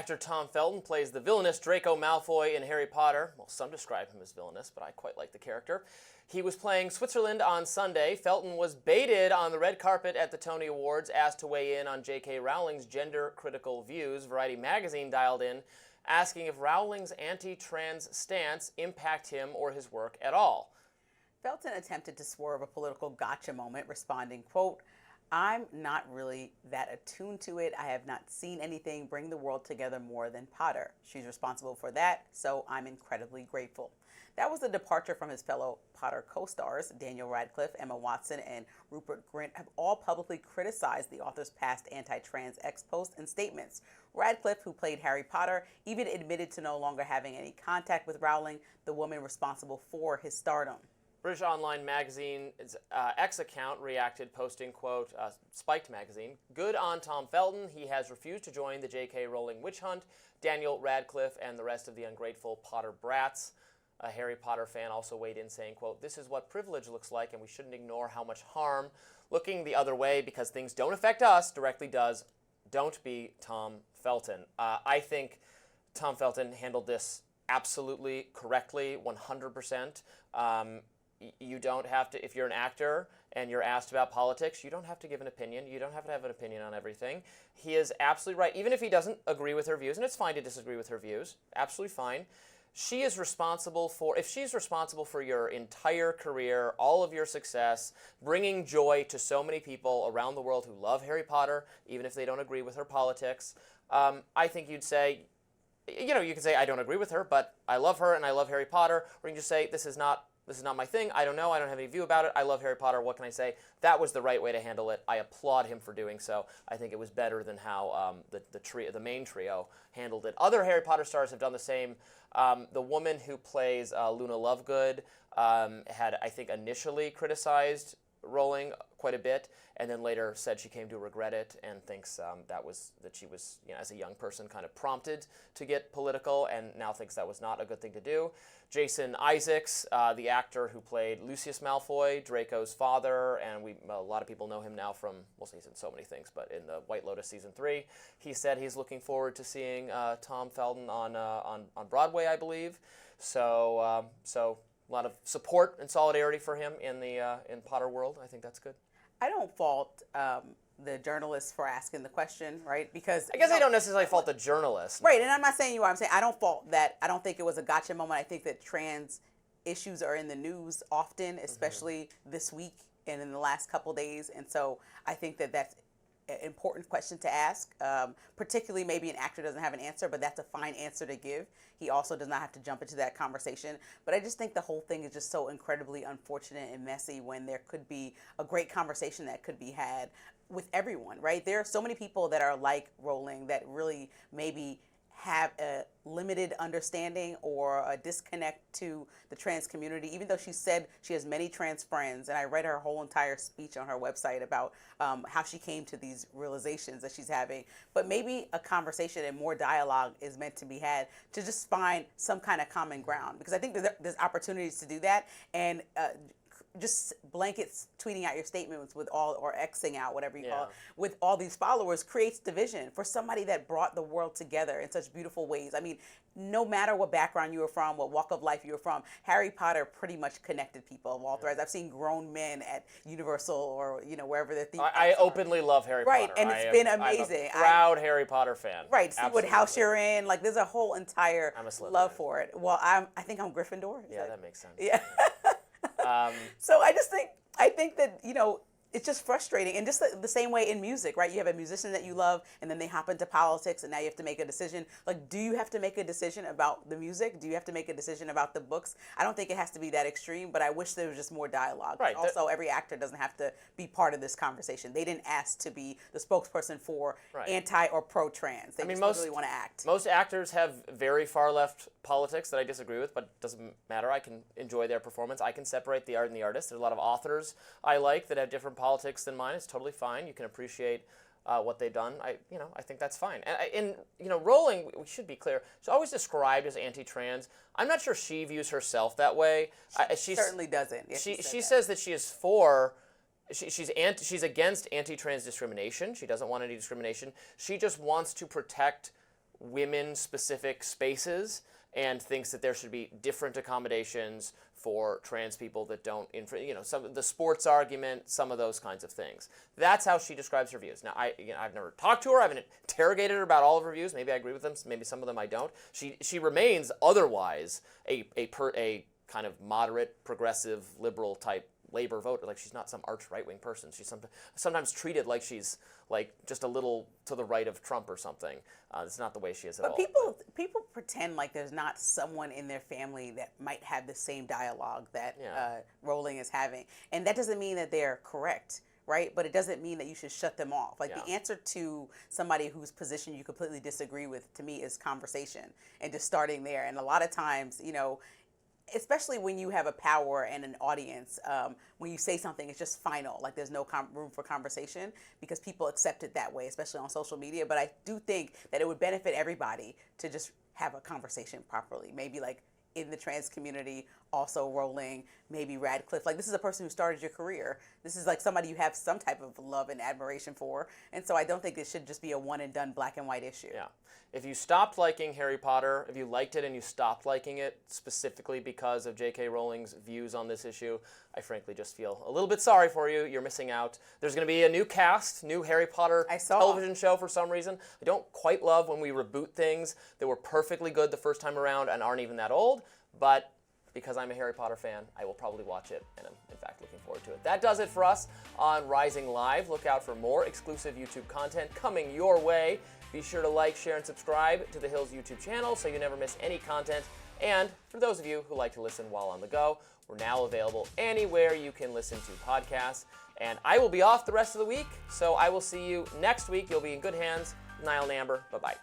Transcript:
Actor Tom Felton plays the villainous Draco Malfoy in Harry Potter. Well, some describe him as villainous, but I quite like the character. He was playing Switzerland on Sunday. Felton was baited on the red carpet at the Tony Awards, asked to weigh in on J.K. Rowling's gender-critical views. Variety magazine dialed in, asking if Rowling's anti-trans stance impact him or his work at all. Felton attempted to swerve a political gotcha moment, responding, quote, "I'm not really that attuned to it. I have not seen anything bring the world together more than Potter. She's responsible for that, so I'm incredibly grateful." That was a departure from his fellow Potter co-stars. Daniel Radcliffe, Emma Watson, and Rupert Grint have all publicly criticized the author's past anti-trans ex-posts and statements. Radcliffe, who played Harry Potter, even admitted to no longer having any contact with Rowling, the woman responsible for his stardom. British online magazine's X account reacted, posting, quote, Spiked magazine, "Good on Tom Felton. He has refused to join the J.K. Rowling witch hunt. Daniel Radcliffe and the rest of the ungrateful Potter brats." A Harry Potter fan also weighed in, saying, quote, "This is what privilege looks like, and we shouldn't ignore how much harm looking the other way because things don't affect us directly does. Don't be Tom Felton." I think Tom Felton handled this absolutely correctly, 100%. You don't have to, if you're an actor and you're asked about politics, you don't have to give an opinion. You don't have to have an opinion on everything. He is absolutely right. Even if he doesn't agree with her views, and it's fine to disagree with her views, absolutely fine. She is responsible for, if she's responsible for your entire career, all of your success, bringing joy to so many people around the world who love Harry Potter, even if they don't agree with her politics, I think you'd say, you know, you can say, I don't agree with her, but I love her and I love Harry Potter. Or you can just say, this is not my thing. I don't know. I don't have any view about it. I love Harry Potter. What can I say? That was the right way to handle it. I applaud him for doing so. I think it was better than how the main trio handled it. Other Harry Potter stars have done the same. The woman who plays Luna Lovegood had, I think, initially criticized Rowling quite a bit, and then later said she came to regret it and thinks that she was, you know, as a young person, kind of prompted to get political, and now thinks that was not a good thing to do. Jason Isaacs, the actor who played Lucius Malfoy, Draco's father, and a lot of people know him now from, well, he's in so many things, but in the White Lotus season 3, he said he's looking forward to seeing Tom Felton on Broadway, I believe. So a lot of support and solidarity for him in Potter world. I think that's good. I don't fault the journalist for asking the question, right? Because I guess I don't necessarily fault the journalist. Right, and I'm not saying you are. I'm saying I don't fault that. I don't think it was a gotcha moment. I think that trans issues are in the news often, especially this week and in the last couple days. And so I think that that's an important question to ask, particularly maybe an actor doesn't have an answer, but that's a fine answer to give. He also does not have to jump into that conversation. But I just think the whole thing is just so incredibly unfortunate and messy when there could be a great conversation that could be had with everyone, right? There are so many people that are like Rowling that really maybe have a limited understanding or a disconnect to the trans community, even though she said she has many trans friends. And I read her whole entire speech on her website about how she came to these realizations that she's having. But maybe a conversation and more dialogue is meant to be had to just find some kind of common ground, because I think there's opportunities to do that. And just blankets tweeting out your statements with all, or Xing out, whatever you call it, with all these followers creates division for somebody that brought the world together in such beautiful ways. I mean, no matter what background you were from, what walk of life you were from, Harry Potter pretty much connected people of all threads. I've seen grown men at Universal or, you know, wherever they're theme I openly love Harry Potter. Right, and it's been amazing. I'm a proud Harry Potter fan. Right, see what house you're in. Like, there's a whole entire love for it. Well, I think I'm Gryffindor. Yeah, that makes sense. Yeah. So I think that, you know, it's just frustrating. And just the same way in music, right? You have a musician that you love, and then they hop into politics, and now you have to make a decision. Like, do you have to make a decision about the music? Do you have to make a decision about the books? I don't think it has to be that extreme, but I wish there was just more dialogue. Right. Also, every actor doesn't have to be part of this conversation. They didn't ask to be the spokesperson for anti or pro-trans. They just really want to act. Most actors have very far-left politics that I disagree with, but it doesn't matter. I can enjoy their performance. I can separate the art and the artist. There's a lot of authors I like that have different politics than mine. It's totally fine. You can appreciate what they've done. I think that's fine. And Rowling, we should be clear, she's always described as anti-trans. I'm not sure she views herself that way. She certainly doesn't. Yes, she says that she is for. She's against anti-trans discrimination. She doesn't want any discrimination. She just wants to protect women-specific spaces and thinks that there should be different accommodations for trans people that don't, some of the sports argument, some of those kinds of things. That's how she describes her views. Now, I've never talked to her. I haven't interrogated her about all of her views. Maybe I agree with them. Maybe some of them I don't. She remains otherwise a kind of moderate, progressive, liberal type labor voter. Like, she's not some arch right-wing person. She's sometimes treated like she's like just a little to the right of Trump or something. It's not the way she is at all. But people pretend like there's not someone in their family that might have the same dialogue that Rowling is having. And that doesn't mean that they're correct, right? But it doesn't mean that you should shut them off. Like, the answer to somebody whose position you completely disagree with, to me, is conversation and just starting there. And a lot of times, especially when you have a power and an audience, when you say something, it's just final. Like, there's no room for conversation because people accept it that way, especially on social media. But I do think that it would benefit everybody to just have a conversation properly. Maybe like in the trans community, also Rowling, maybe Radcliffe. Like, this is a person who started your career. This is like somebody you have some type of love and admiration for. And so I don't think it should just be a one and done black and white issue. Yeah. If you stopped liking Harry Potter, if you liked it and you stopped liking it specifically because of J.K. Rowling's views on this issue, I frankly just feel a little bit sorry for you. You're missing out. There's going to be a new cast, new Harry Potter television show for some reason. I don't quite love when we reboot things that were perfectly good the first time around and aren't even that old, but because I'm a Harry Potter fan, I will probably watch it, and I'm, in fact, looking forward to it. That does it for us on Rising Live. Look out for more exclusive YouTube content coming your way. Be sure to like, share, and subscribe to The Hill's YouTube channel so you never miss any content. And for those of you who like to listen while on the go, we're now available anywhere you can listen to podcasts. And I will be off the rest of the week, so I will see you next week. You'll be in good hands. Niall and Amber, bye-bye.